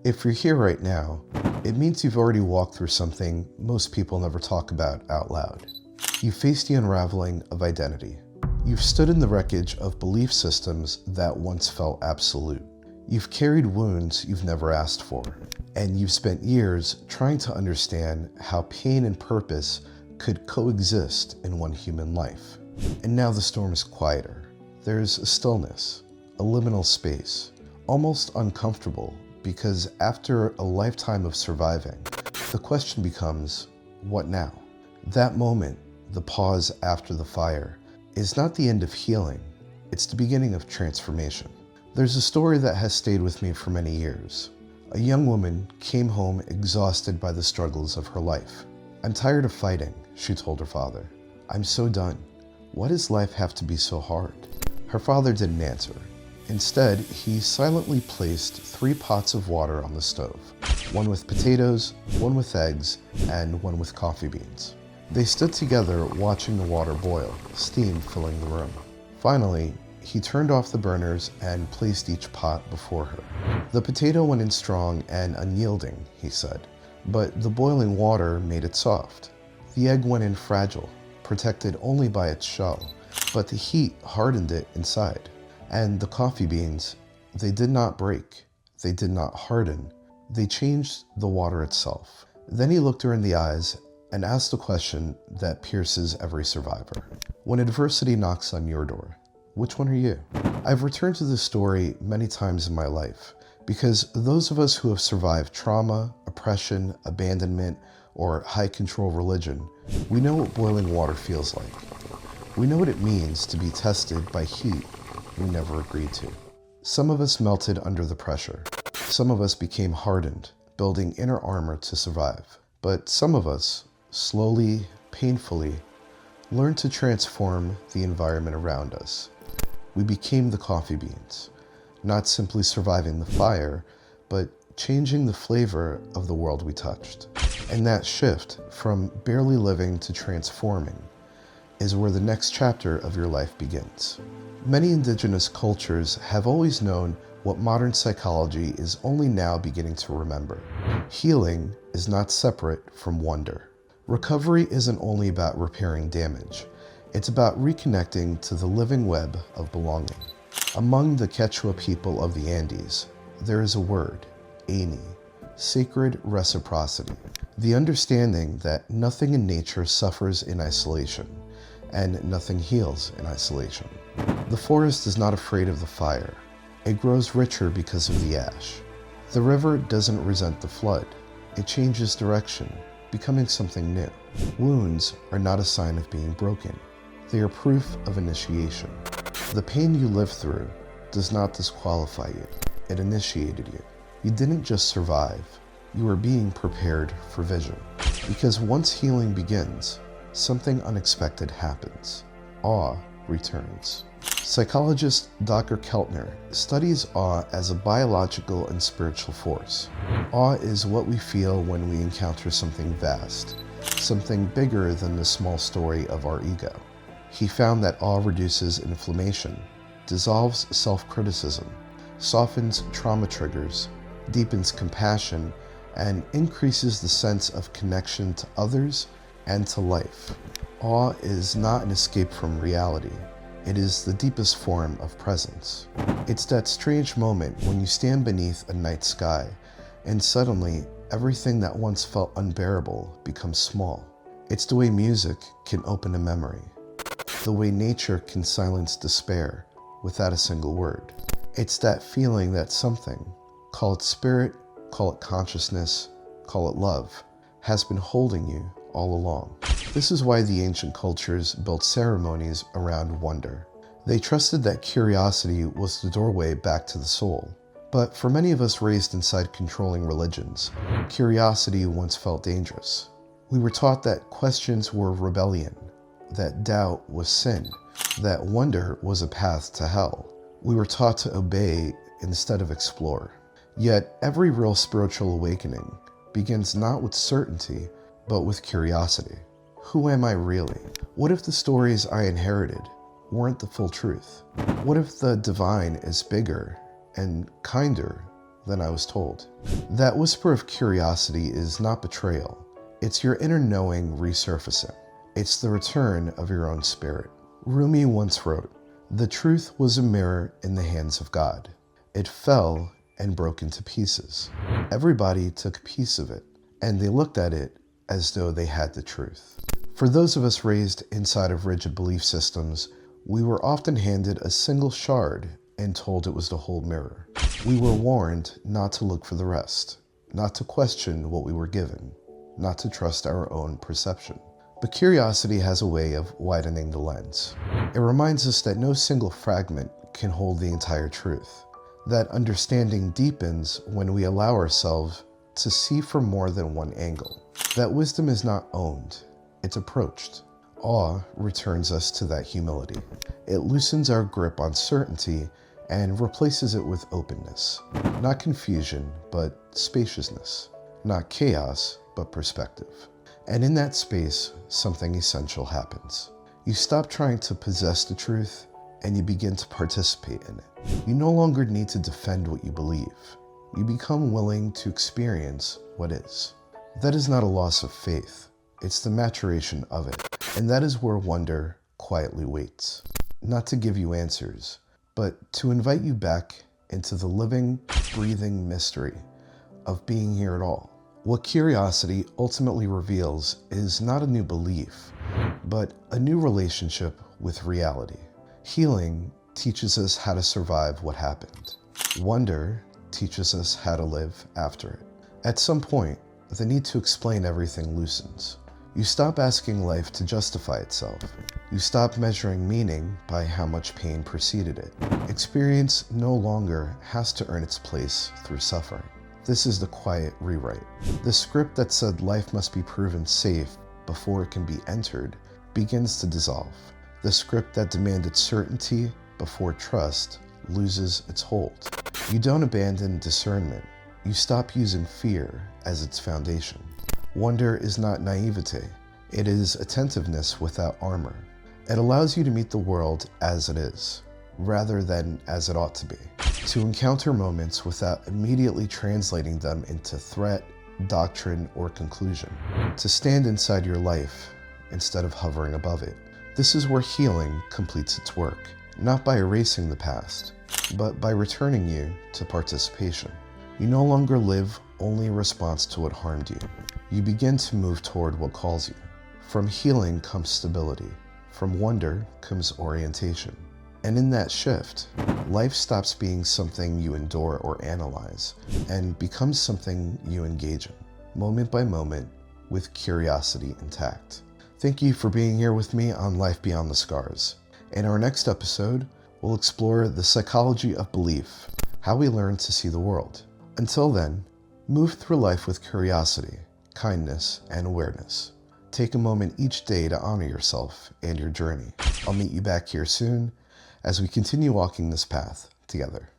If you're here right now, it means you've already walked through something most people never talk about out loud. You've faced the unraveling of identity. You've stood in the wreckage of belief systems that once felt absolute. You've carried wounds you've never asked for. And you've spent years trying to understand how pain and purpose could coexist in one human life. And now the storm is quieter. There's a stillness, a liminal space, almost uncomfortable, because after a lifetime of surviving, the question becomes, what now? That moment, the pause after the fire, is not the end of healing, it's the beginning of transformation. There's a story that has stayed with me for many years. A young woman came home exhausted by the struggles of her life. "I'm tired of fighting," she told her father. "I'm so done. Why does life have to be so hard?" Her father didn't answer. Instead, he silently placed 3 pots of water on the stove, one with potatoes, one with eggs, and one with coffee beans. They stood together watching the water boil, steam filling the room. Finally, he turned off the burners and placed each pot before her. "The potato went in strong and unyielding," he said, "but the boiling water made it soft. The egg went in fragile, protected only by its shell, but the heat hardened it inside. And the coffee beans, they did not break, they did not harden, they changed the water itself." Then he looked her in the eyes and asked the question that pierces every survivor. When adversity knocks on your door, which one are you? I've returned to this story many times in my life because those of us who have survived trauma, oppression, abandonment, or high control religion, we know what boiling water feels like. We know what it means to be tested by heat we never agreed to. Some of us melted under the pressure. Some of us became hardened, building inner armor to survive. But some of us, slowly, painfully, learned to transform the environment around us. We became the coffee beans, not simply surviving the fire, but changing the flavor of the world we touched. And that shift from barely living to transforming is where the next chapter of your life begins. Many indigenous cultures have always known what modern psychology is only now beginning to remember. Healing is not separate from wonder. Recovery isn't only about repairing damage. It's about reconnecting to the living web of belonging. Among the Quechua people of the Andes, there is a word, Aini, sacred reciprocity, the understanding that nothing in nature suffers in isolation, and nothing heals in isolation. The forest is not afraid of the fire. It grows richer because of the ash. The river doesn't resent the flood. It changes direction, becoming something new. Wounds are not a sign of being broken. They are proof of initiation. The pain you lived through does not disqualify you. It initiated you. You didn't just survive. You were being prepared for vision. Because once healing begins, something unexpected happens. Awe returns. Psychologist Dr. Keltner studies awe as a biological and spiritual force. Awe is what we feel when we encounter something vast, something bigger than the small story of our ego. He found that awe reduces inflammation, dissolves self-criticism, softens trauma triggers, deepens compassion, and increases the sense of connection to others and to life. Awe is not an escape from reality. It is the deepest form of presence. It's that strange moment when you stand beneath a night sky and suddenly everything that once felt unbearable becomes small. It's the way music can open a memory, the way nature can silence despair without a single word. It's that feeling that something, call it spirit, call it consciousness, call it love, has been holding you all along. This is why the ancient cultures built ceremonies around wonder. They trusted that curiosity was the doorway back to the soul. But for many of us raised inside controlling religions, curiosity once felt dangerous. We were taught that questions were rebellion, that doubt was sin, that wonder was a path to hell. We were taught to obey instead of explore. Yet every real spiritual awakening begins not with certainty, but with curiosity. Who am I really? What if the stories I inherited weren't the full truth? What if the divine is bigger and kinder than I was told. That whisper of curiosity is not betrayal. It's your inner knowing resurfacing. It's the return of your own spirit. Rumi once wrote, "The truth was a mirror in the hands of God. It fell and broke into pieces. Everybody took a piece of it, and they looked at it as though they had the truth." For those of us raised inside of rigid belief systems, we were often handed a single shard and told it was the whole mirror. We were warned not to look for the rest, not to question what we were given, not to trust our own perception. But curiosity has a way of widening the lens. It reminds us that no single fragment can hold the entire truth, that understanding deepens when we allow ourselves to see from more than one angle, that wisdom is not owned, it's approached. Awe returns us to that humility. It loosens our grip on certainty and replaces it with openness. Not confusion, but spaciousness. Not chaos, but perspective. And in that space, something essential happens. You stop trying to possess the truth, and you begin to participate in it. You no longer need to defend what you believe. You become willing to experience what is. That is not a loss of faith. It's the maturation of it. And that is where wonder quietly waits. Not to give you answers, but to invite you back into the living, breathing mystery of being here at all. What curiosity ultimately reveals is not a new belief, but a new relationship with reality. Healing teaches us how to survive what happened. Wonder teaches us how to live after it. At some point, the need to explain everything loosens. You stop asking life to justify itself. You stop measuring meaning by how much pain preceded it. Experience no longer has to earn its place through suffering. This is the quiet rewrite. The script that said life must be proven safe before it can be entered begins to dissolve. The script that demanded certainty before trust loses its hold. You don't abandon discernment. You stop using fear as its foundation. Wonder is not naivete. It is attentiveness without armor. It allows you to meet the world as it is, rather than as it ought to be. To encounter moments without immediately translating them into threat, doctrine, or conclusion. To stand inside your life instead of hovering above it. This is where healing completes its work, not by erasing the past, but by returning you to participation. You no longer live only in response to what harmed you. You begin to move toward what calls you. From healing comes stability. From wonder comes orientation. And in that shift, life stops being something you endure or analyze and becomes something you engage in, moment by moment, with curiosity intact. Thank you for being here with me on Life Beyond the Scars. In our next episode, we'll explore the psychology of belief, how we learn to see the world. Until then, move through life with curiosity, kindness, and awareness. Take a moment each day to honor yourself and your journey. I'll meet you back here soon as we continue walking this path together.